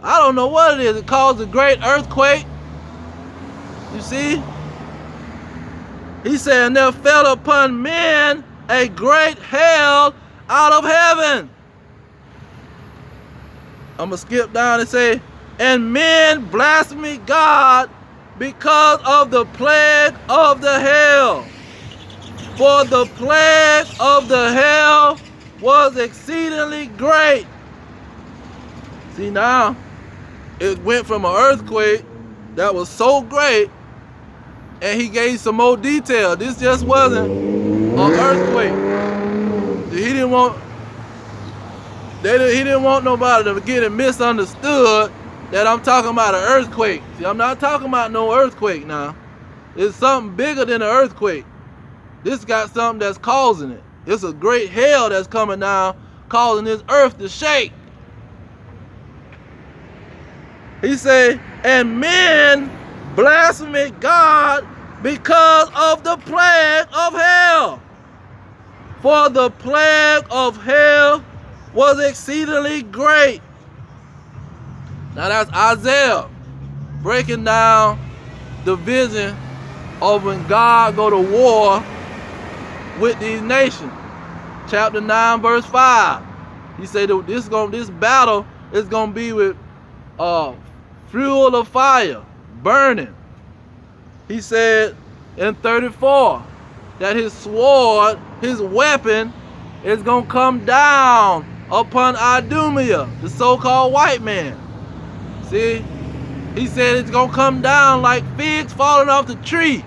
I don't know what it is. It caused a great earthquake. You see? He said, and there fell upon men a great hail out of heaven. I'm going to skip down and say, and men blaspheme God because of the plague of the hail. For the plague of the hail was exceedingly great. See, now, it went from an earthquake that was so great, and he gave some more detail. This just wasn't an earthquake. He didn't want nobody to get it misunderstood that I'm talking about an earthquake. See, I'm not talking about no earthquake now. It's something bigger than an earthquake. This got something that's causing it. It's a great hail that's coming down, causing this earth to shake. He said, and men blaspheme God because of the plague of hell. For the plague of hell was exceedingly great. Now that's Isaiah breaking down the vision of when God go to war with these nations. Chapter 9, verse 5. He said that this battle is gonna be with fuel of fire, burning. He said in 34 that his sword, his weapon, is gonna come down upon Idumea, the so-called white man. See, he said it's gonna come down like figs falling off the tree.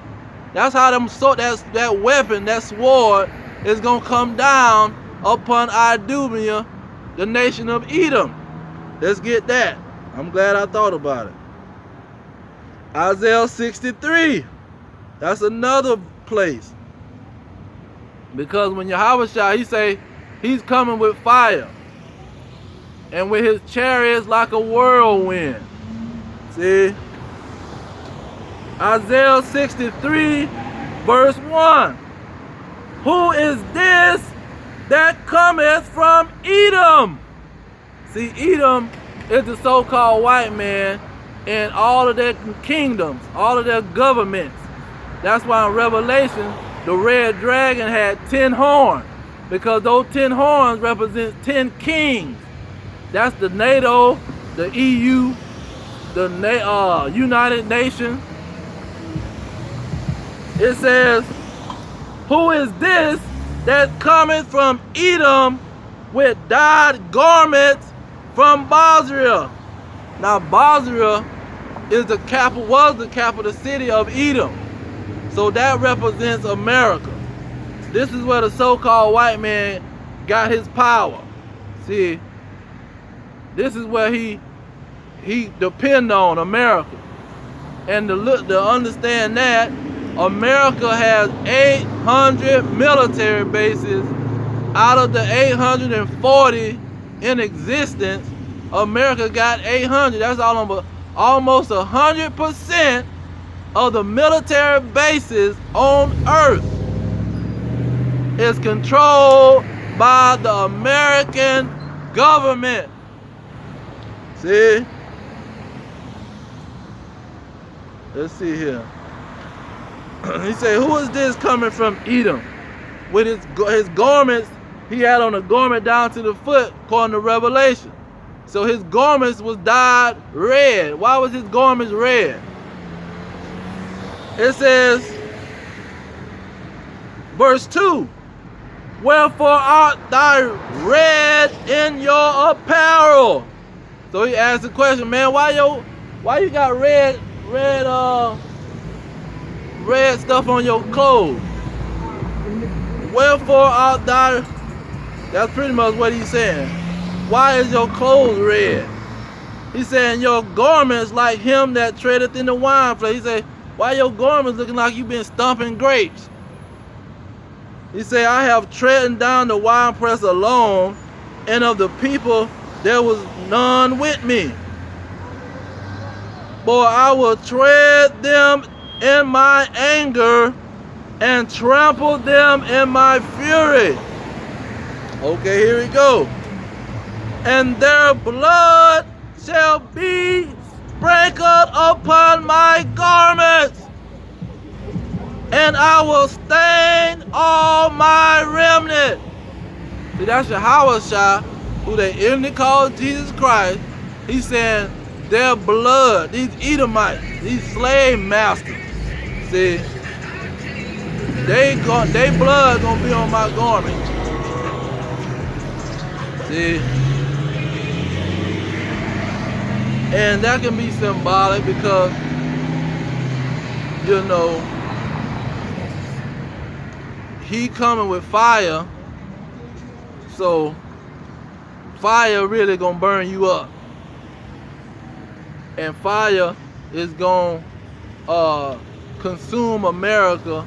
That's how that weapon, that sword, is gonna come down upon Idumea, the nation of Edom. Let's get that. I'm glad I thought about it. Isaiah 63. That's another place. Because when Yahushua, he say he's coming with fire, and with his chariots like a whirlwind. See? Isaiah 63, verse 1. Who is this that cometh from Edom? See, Edom is the so-called white man and all of their kingdoms, all of their governments. That's why in Revelation, the red dragon had 10 horns, because those 10 horns represent 10 kings. That's the NATO, the EU, the United Nations. It says, who is this that cometh from Edom with dyed garments from Bozrah? Now Bozrah was the capital city of Edom. So that represents America. This is where the so-called white man got his power. See, this is where he depend on America. And to understand that, America has 800 military bases. Out of the 840 in existence, America got 800. That's almost 100% of the military bases on Earth is controlled by the American government. See? Let's see here. He said, who is this coming from Edom? With his garments, he had on a garment down to the foot, according to Revelation. So his garments was dyed red. Why was his garments red? It says, verse 2, wherefore art thou red in your apparel? So he asked the question, man, why you got red stuff on your clothes? Wherefore art thou? That's pretty much what he's saying. Why is your clothes red? He's saying your garments like him that treadeth in the winepress. He said, why your garments looking like you been stomping grapes? He said, I have trodden down the winepress alone, and of the people there was none with me. For I will tread them in my anger and trample them in my fury. Okay, here we go. And their blood shall be sprinkled upon my garments, and I will stain all my remnant. See, that's Yahushua, who they inwardly call Jesus Christ. He's saying their blood, these Edomites, these slave masters, see, their blood gonna be on my garment. See, and that can be symbolic because, you know, he coming with fire, so fire really gonna burn you up, and fire is gonna consume America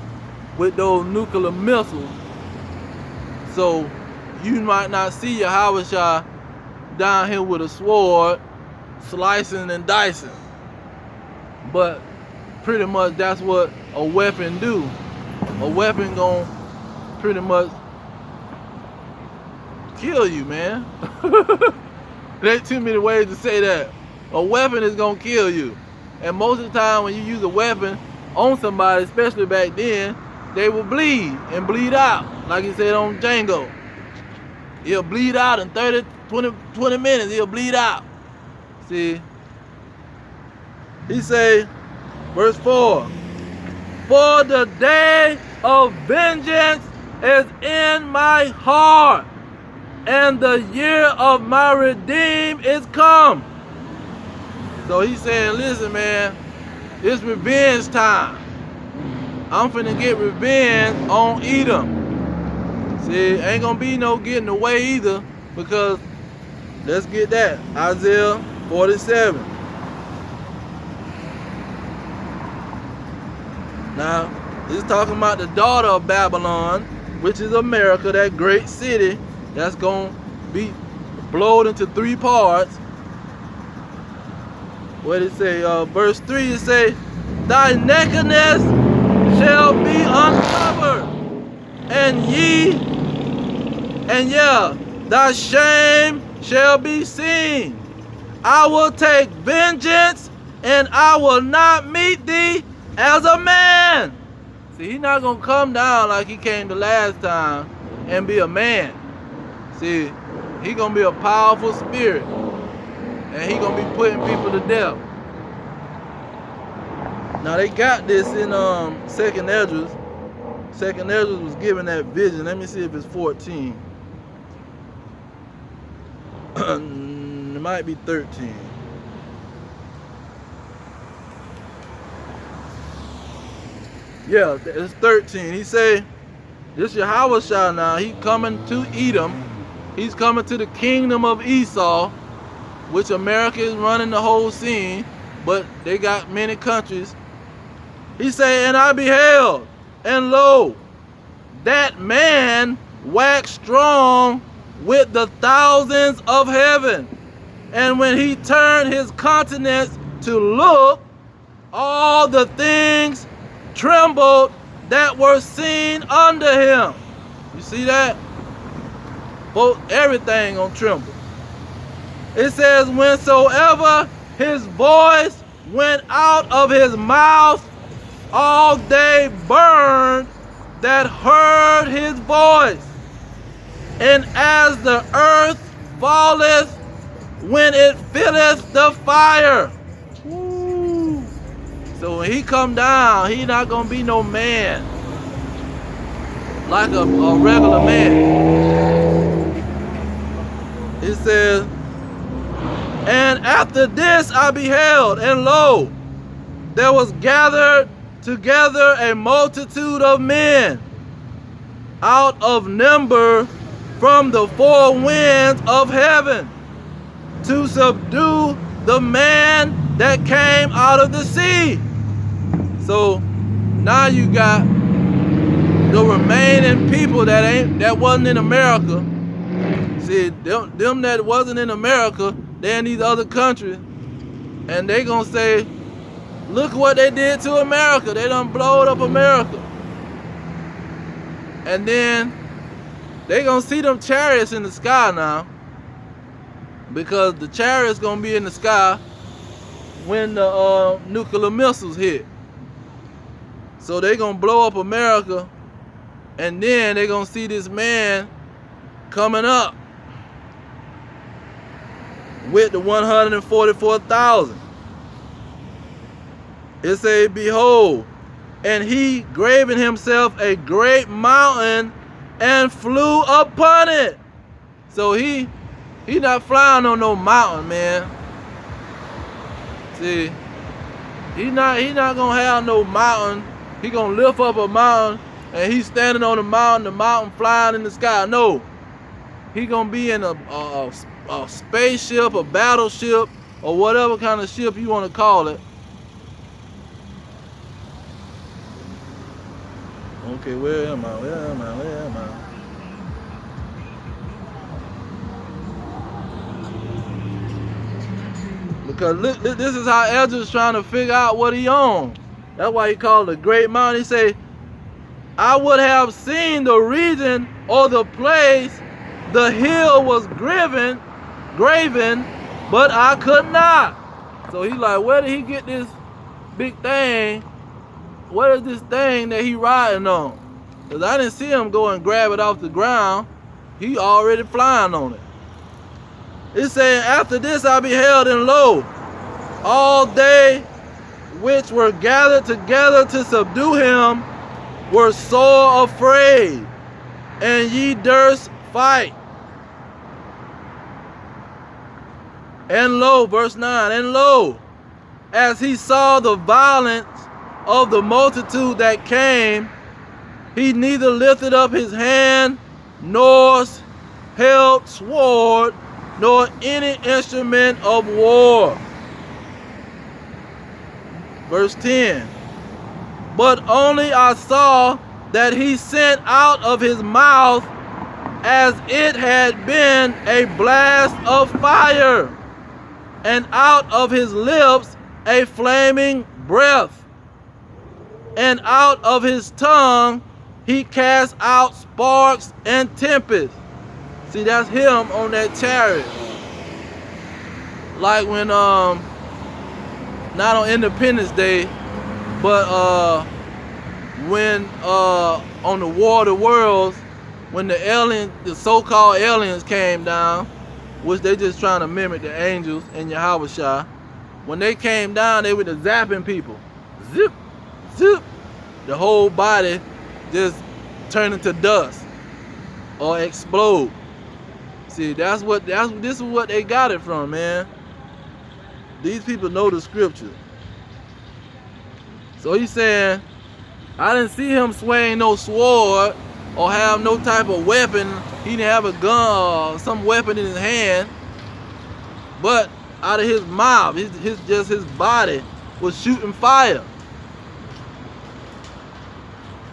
with those nuclear missiles. So you might not see Yahushua down here with a sword slicing and dicing, but pretty much that's what a weapon do. A weapon gonna pretty much kill you, man. There ain't too many ways to say that. A weapon is gonna kill you, and most of the time when you use a weapon on somebody, especially back then, they will bleed and bleed out, like he said on Django. He'll bleed out in 20 minutes, he'll bleed out. See, he say, verse 4, for the day of vengeance is in my heart, and the year of my redeem is come. So he's saying, listen, man, it's revenge time. I'm finna get revenge on Edom. See, ain't gonna be no getting away either, because let's get that. Isaiah 47. Now, this is talking about the daughter of Babylon, which is America, that great city that's gonna be blown into 3 parts. What did it say? Verse 3, it say, thy nakedness shall be uncovered, and thy shame shall be seen. I will take vengeance, and I will not meet thee as a man. See, he's not gonna come down like he came the last time and be a man. See, he gonna be a powerful spirit, and he gonna be putting people to death. Now they got this in 2nd Esdras. 2nd Esdras was given that vision. Let me see if it's 14. It might be 13. Yeah, it's 13. He say, this Yahushua now, he coming to Edom. He's coming to the kingdom of Esau, which America is running the whole scene, but they got many countries. He say, and I beheld, and lo, that man waxed strong with the thousands of heaven. And when he turned his countenance to look, all the things trembled that were seen under him. You see that? Both everything gonna tremble. It says, whensoever his voice went out of his mouth, all they burned that heard his voice. And as the earth falleth when it filleth the fire. Woo. So when he come down, he not gonna be no man, like a regular man. It says, and after this I beheld, and lo, there was gathered together a multitude of men out of number from the 4 winds of heaven to subdue the man that came out of the sea. So now you got the remaining people that wasn't in America. See, them that wasn't in America, they're in these other countries, and they gonna say, look what they did to America. They done blowed up America. And then they gonna see them chariots in the sky now. because the chariot's gonna be in the sky when the nuclear missiles hit. So they're gonna blow up America, and then they're gonna see this man coming up with the 144,000. It say, behold, and he graven himself a great mountain and flew upon it. So he not flying on no mountain, man. See, he not gonna have no mountain. He gonna lift up a mountain and he's standing on the mountain flying in the sky. No, he gonna be in a spaceship, a battleship, or whatever kind of ship you want to call it. Okay, where am I? Where am I? Where am I? Because look, this is how Ezra's trying to figure out what he on. That's why he called it a great mountain. He say, I would have seen the region or the place the hill was graven, but I could not. So he like, where did he get this big thing? What is this thing that he riding on? Because I didn't see him go and grab it off the ground. He already flying on it. It's saying, after this I beheld, and lo, all they which were gathered together to subdue him were sore afraid, and ye durst fight. And lo, verse 9, and lo, as he saw the violence of the multitude that came, he neither lifted up his hand, nor held sword, nor any instrument of war. Verse 10, but only I saw that he sent out of his mouth as it had been a blast of fire, and out of his lips a flaming breath, and out of his tongue he cast out sparks and tempest. See, that's him on that chariot. Like when not on Independence Day, but when on the War of the Worlds, when the so-called aliens came down, which they just trying to mimic the angels in Yahweh. When they came down, they were the zapping people. Zip, zip. The whole body just turn into dust or explode. See, this is what they got it from, man. These people know the scripture. So he's saying, I didn't see him swing no sword or have no type of weapon. He didn't have a gun or some weapon in his hand. But out of his mouth, his body was shooting fire.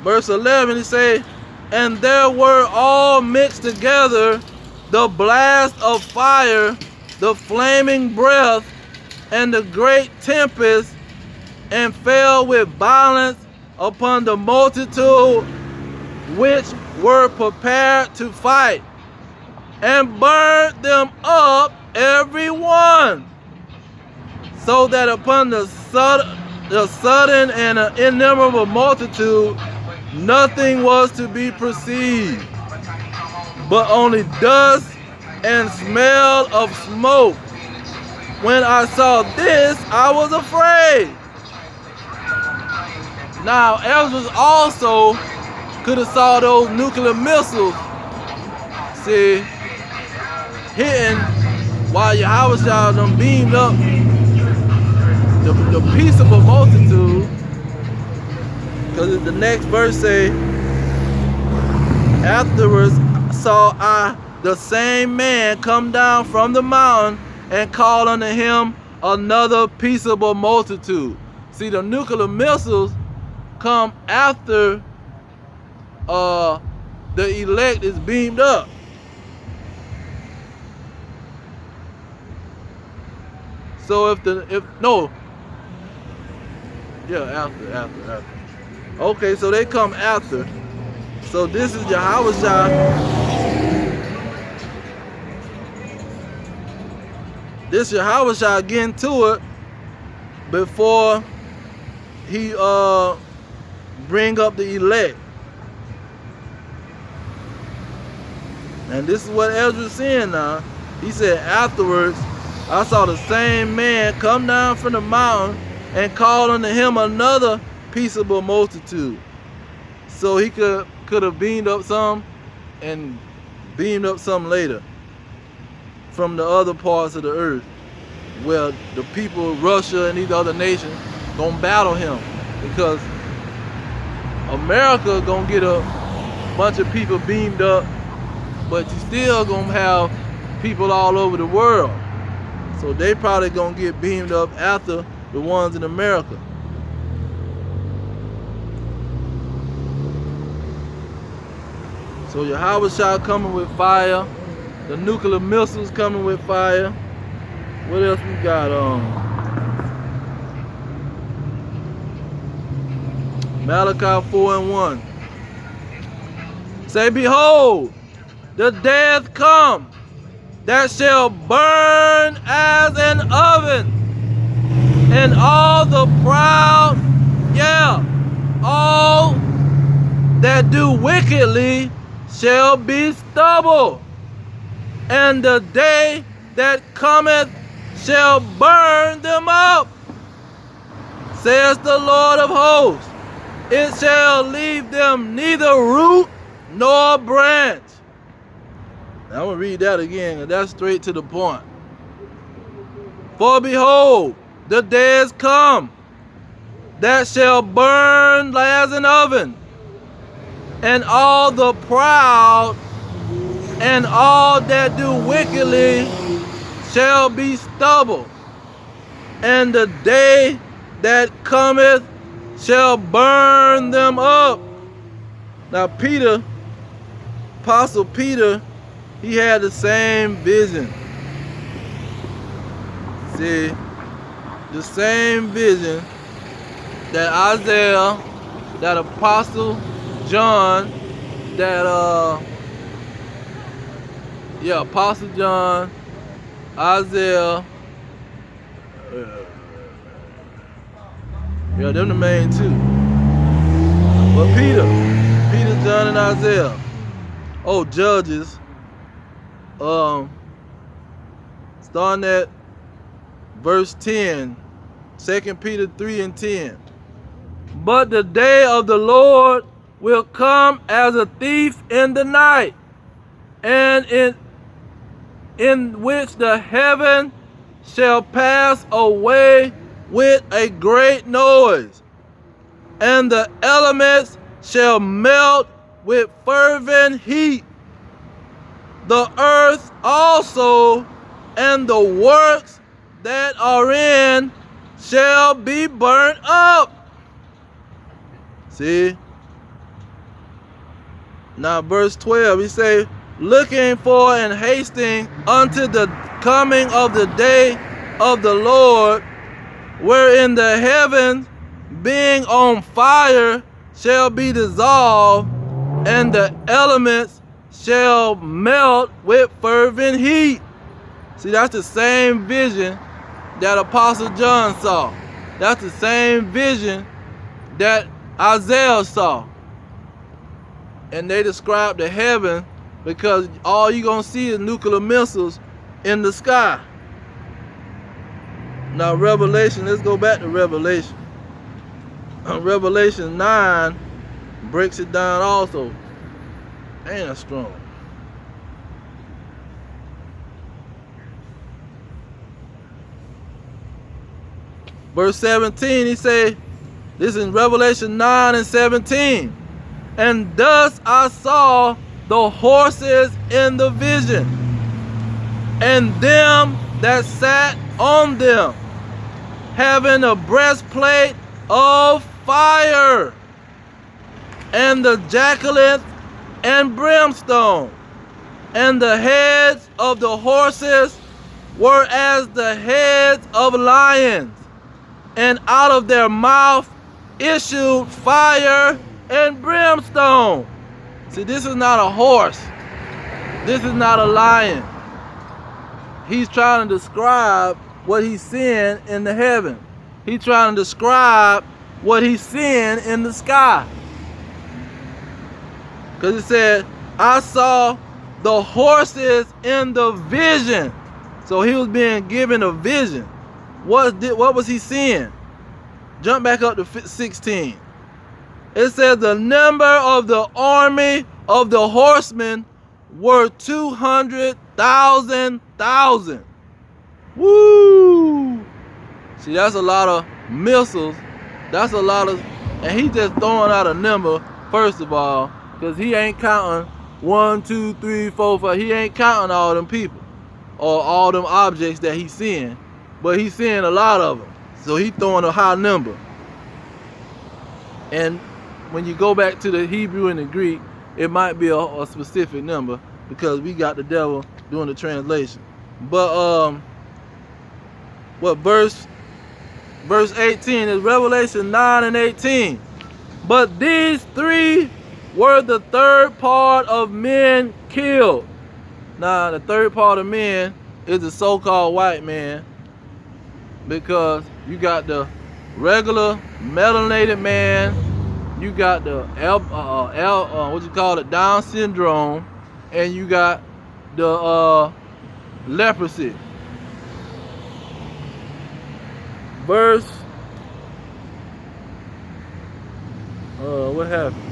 Verse 11, he say, and there were all mixed together the blast of fire, the flaming breath, and the great tempest, and fell with violence upon the multitude which were prepared to fight, and burned them up every one, so that upon the sudden and innumerable multitude nothing was to be perceived, but only dust and smell of smoke. When I saw this, I was afraid. Now, Ezra also could have saw those nuclear missiles, see, hitting while Yahweh done beamed up the peaceable multitude. Because the next verse say, afterwards saw I the same man come down from the mountain and call unto him another peaceable multitude. See, the nuclear missiles come after the elect is beamed up. So after. Okay, so they come after. So this is Yahweh. this Yahweh shall get into it before he bring up the elect. And this is what Ezra's saying now. He said, afterwards, I saw the same man come down from the mountain and call unto him another peaceable multitude. So he could have beamed up some and beamed up some later from the other parts of the earth, where the people of Russia and these other nations gonna battle him, because America gonna get a bunch of people beamed up, but you still gonna have people all over the world. So they probably gonna get beamed up after the ones in America. So Yahweh shall coming with fire. The nuclear missiles coming with fire. What else we got on? Malachi 4:1. Say, behold, the death come, that shall burn as an oven, and all the proud, all that do wickedly shall be stubble, and the day that cometh shall burn them up, says the Lord of hosts. It shall leave them neither root nor branch. Now I'm going to read that again, and that's straight to the point. For behold, the days come, that shall burn as an oven, and all the proud and all that do wickedly shall be stubble, and the day that cometh shall burn them up. Now Peter, Apostle Peter, he had the same vision. See, the same vision that Isaiah, that Apostle John, that Apostle John, Isaiah, them the main two. But Peter, John, and Isaiah. Oh, Judges. Starting at verse 10, 2 Peter 3:10. But the day of the Lord will come as a thief in the night, and in which the heaven shall pass away with a great noise, and the elements shall melt with fervent heat. The earth also and the works that are in shall be burnt up. See? Now verse 12, he say, looking for and hasting unto the coming of the day of the Lord, wherein the heavens being on fire shall be dissolved, and the elements shall melt with fervent heat. See, that's the same vision that Apostle John saw. That's the same vision that Isaiah saw. And they described the heaven, because all you're going to see is nuclear missiles in the sky. Now Revelation, let's go back to Revelation. Revelation 9 breaks it down also. Ain't that strong? Verse 17, he say, this is Revelation 9:17. And thus I saw the horses in the vision, and them that sat on them, having a breastplate of fire, and the javelins and brimstone, and the heads of the horses were as the heads of lions, and out of their mouth issued fire and brimstone. See, this is not a horse. This is not a lion. he's trying to describe what he's seeing in the heaven. He's trying to describe what he's seeing in the sky. Because it said, I saw the horses in the vision. So he was being given a vision. What was he seeing? Jump back up to 16. It says the number of the army of the horsemen were 200,000. Woo! See, that's a lot of missiles. That's a lot of, and he just throwing out a number, first of all, because he ain't counting 1, 2, 3, 4, 5. He ain't counting all them people or all them objects that he's seeing, but he's seeing a lot of them. So he's throwing a high number. And when you go back to the Hebrew and the Greek, it might be a specific number because we got the devil doing the translation. But what verse 18 is Revelation 9 and 18. But these three were the third part of men killed. Now, the third part of men is the so-called white man, because you got the regular melanated man, you got the Down syndrome, and you got the leprosy. Verse, what happened?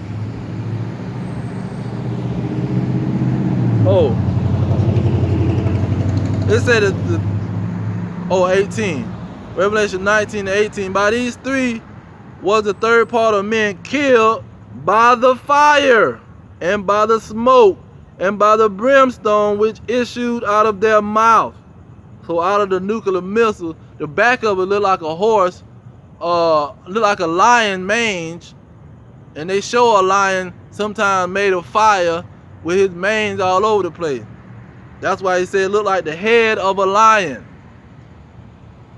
Oh, it said 18. Revelation 19 to 18. By these three was the third part of men killed by the fire, and by the smoke, and by the brimstone which issued out of their mouth. So out of the nuclear missile, the back of it looked like a horse, looked like a lion mange, and they show a lion sometimes made of fire with his mange all over the place. That's why he said it looked like the head of a lion.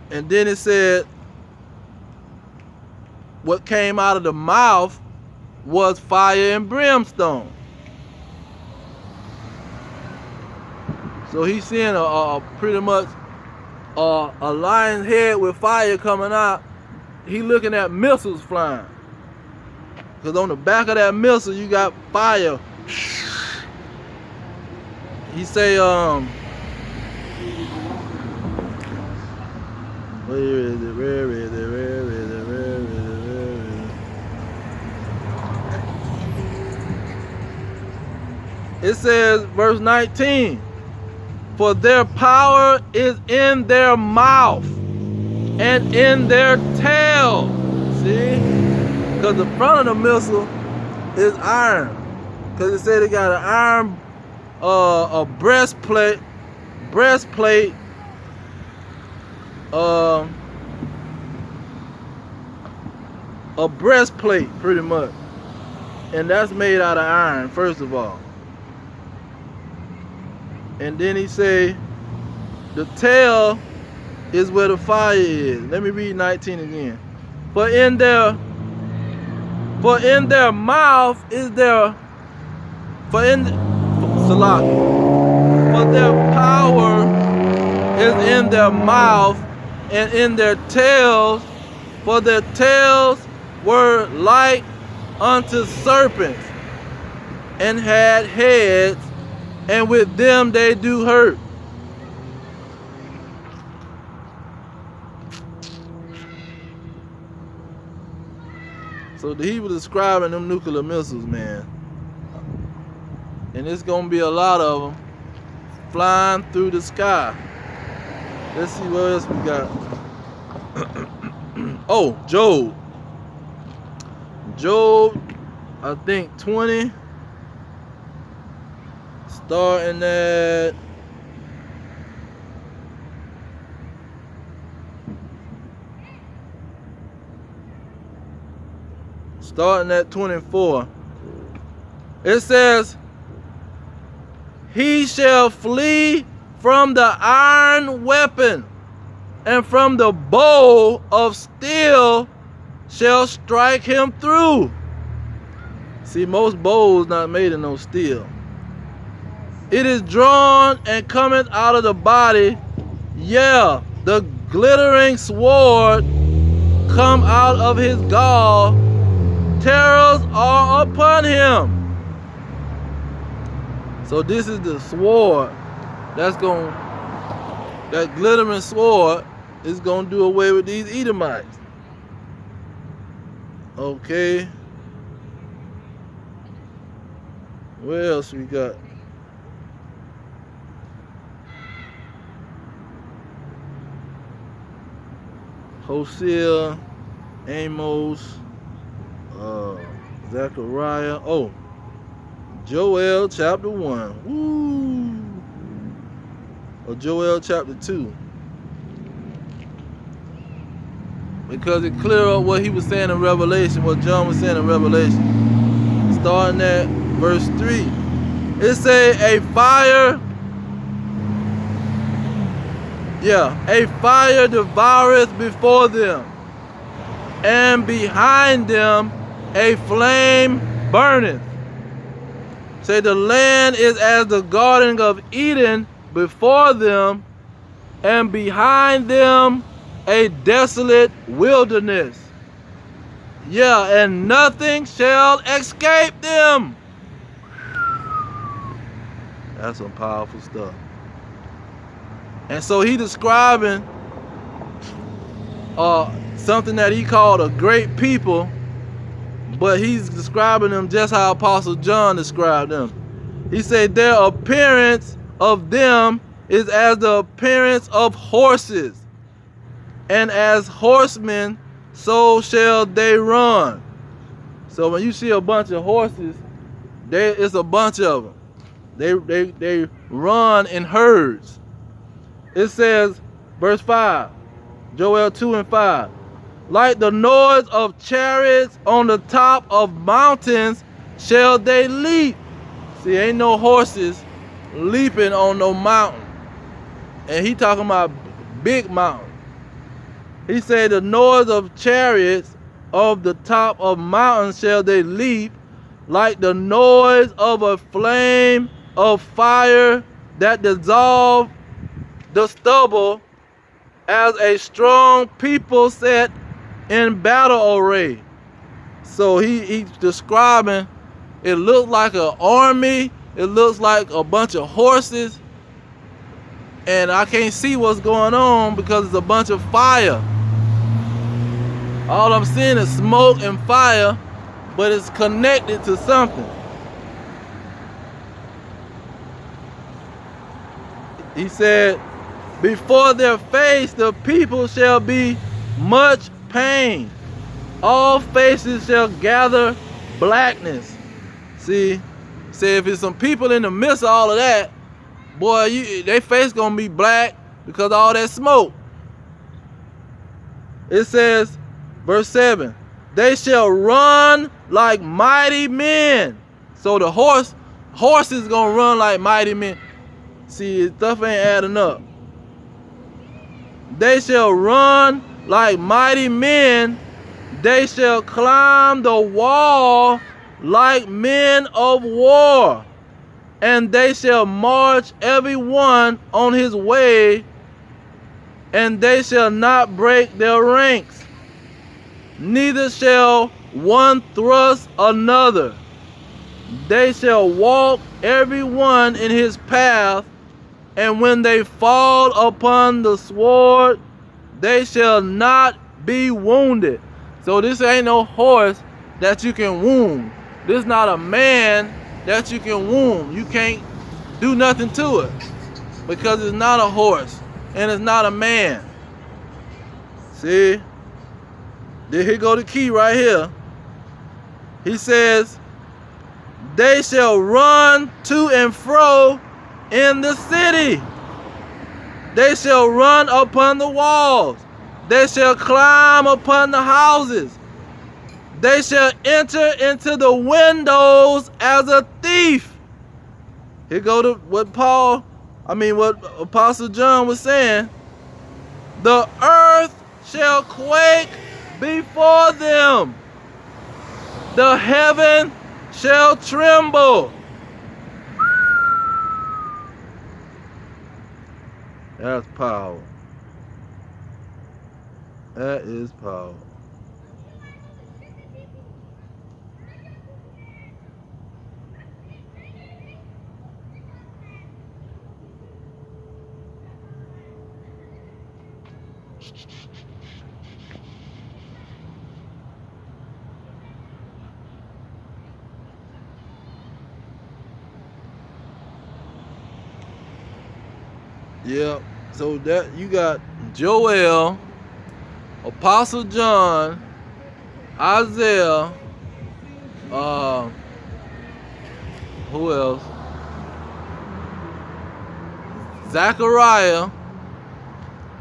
And then it said what came out of the mouth was fire and brimstone. So he's seeing pretty much a lion's head with fire coming out. He looking at missiles flying. Because on the back of that missile, you got fire. He say, where is it? Where is it? Where is it? Where is it? Where is it? It says, verse 19, for their power is in their mouth and in their tail. See? Because the front of the missile is iron. Because it said it got an iron, a breastplate, a breastplate pretty much. And that's made out of iron, first of all. And then he say, the tail is where the fire is. Let me read 19 again. For in their mouth is their, for their power is in their mouth and in their tails, for their tails were like unto serpents, and had heads, and with them they do hurt. So he was describing them nuclear missiles, man. And it's gonna be a lot of them flying through the sky. Let's see what else we got. Oh, Job. Job, I think 20. Starting at starting at 24. It says, he shall flee from the iron weapon, and from the bow of steel shall strike him through. See, most bows not made of no steel. It is drawn and cometh out of the body. Yeah, the glittering sword come out of his gall. Terrors are upon him. So this is the sword that glittering sword is gonna do away with these Edomites. Okay. What else we got? Hosea, Amos, Zechariah. Oh, Joel chapter 1. Woo! Or Joel chapter 2. Because it clear up what he was saying in Revelation, what John was saying in Revelation. Starting at verse 3. It say a fire devoureth before them, and behind them a flame burneth. Say the land is as the garden of Eden before them, and behind them a desolate wilderness. Yeah, and nothing shall escape them. That's some powerful stuff. And so he describing something that he called a great people, but he's describing them just how Apostle John described them. He said their appearance of them is as the appearance of horses, and as horsemen so shall they run. So when you see a bunch of horses, it's a bunch of them. They run in herds. It says, verse 5, Joel 2 and 5, like the noise of chariots on the top of mountains shall they leap. See, ain't no horses leaping on no mountain. And he talking about big mountain. He said the noise of chariots of the top of mountains shall they leap, like the noise of a flame of fire that dissolve the stubble, as a strong people set in battle array. So he's describing, it looks like an army, it looks like a bunch of horses, and I can't see what's going on because it's a bunch of fire. All I'm seeing is smoke and fire, but it's connected to something. He said, before their face the people shall be much pain. All faces shall gather blackness. See, say if it's some people in the midst of all of that, boy, their face gonna be black because of all that smoke. It says, verse 7, they shall run like mighty men. So the horses gonna run like mighty men. See, stuff ain't adding up. They shall run like mighty men. They shall climb the wall like men of war. And they shall march every one on his way, and they shall not break their ranks. Neither shall one thrust another. They shall walk every one in his path, and when they fall upon the sword, they shall not be wounded. So this ain't no horse that you can wound. This is not a man that you can wound. You can't do nothing to it because it's not a horse and it's not a man. See? Here go the key right here. He says, they shall run to and fro in the city. They shall run upon the walls. They shall climb upon the houses. They shall enter into the windows as a thief. Here go to what Apostle John was saying. The earth shall quake before them. The heaven shall tremble. That's power. That is power. Yeah. So that you got Joel, Apostle John, Isaiah, who else? Zechariah,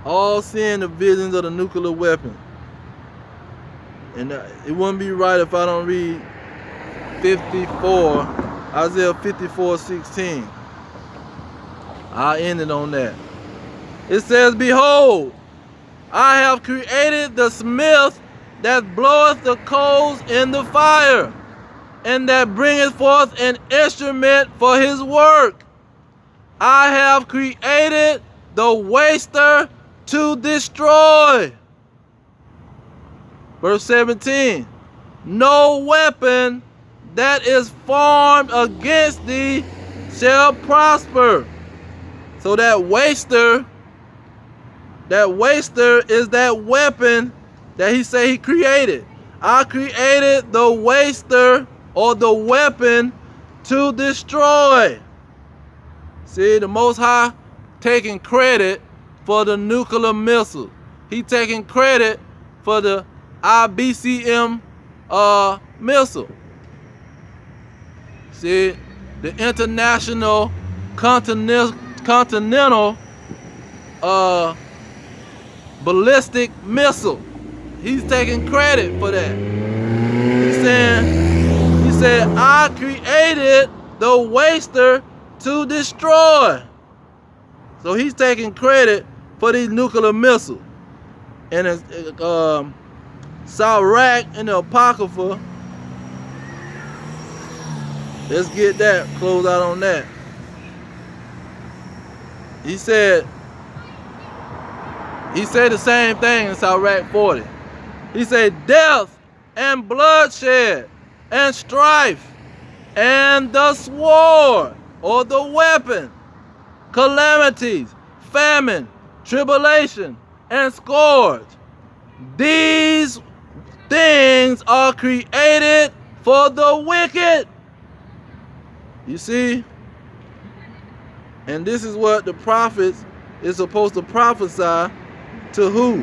all seeing the visions of the nuclear weapon. And it wouldn't be right if I don't read 54, Isaiah 54:16. I ended on that. It says, behold, I have created the smith that bloweth the coals in the fire, and that bringeth forth an instrument for his work. I have created the waster to destroy. Verse 17, no weapon that is formed against thee shall prosper. So that waster is that weapon that he said he created. I created the waster, or the weapon, to destroy. See, the Most High taking credit for the nuclear missile. He taking credit for the IBCM missile. See, the International Continental Ballistic Missile. He's taking credit for that. He said, I created the waster to destroy. So he's taking credit for these nuclear missiles. And it's Sirach in the Apocrypha. Let's get that, close out on that. He said the same thing in Sirach 40. He said, death and bloodshed and strife and the sword, or the weapon, calamities, famine, tribulation, and scourge. These things are created for the wicked. You see? And this is what the prophets is supposed to prophesy to who?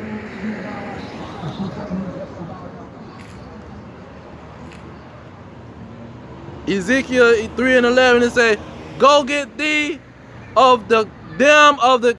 Ezekiel 3:11, it say, go get thee of them of the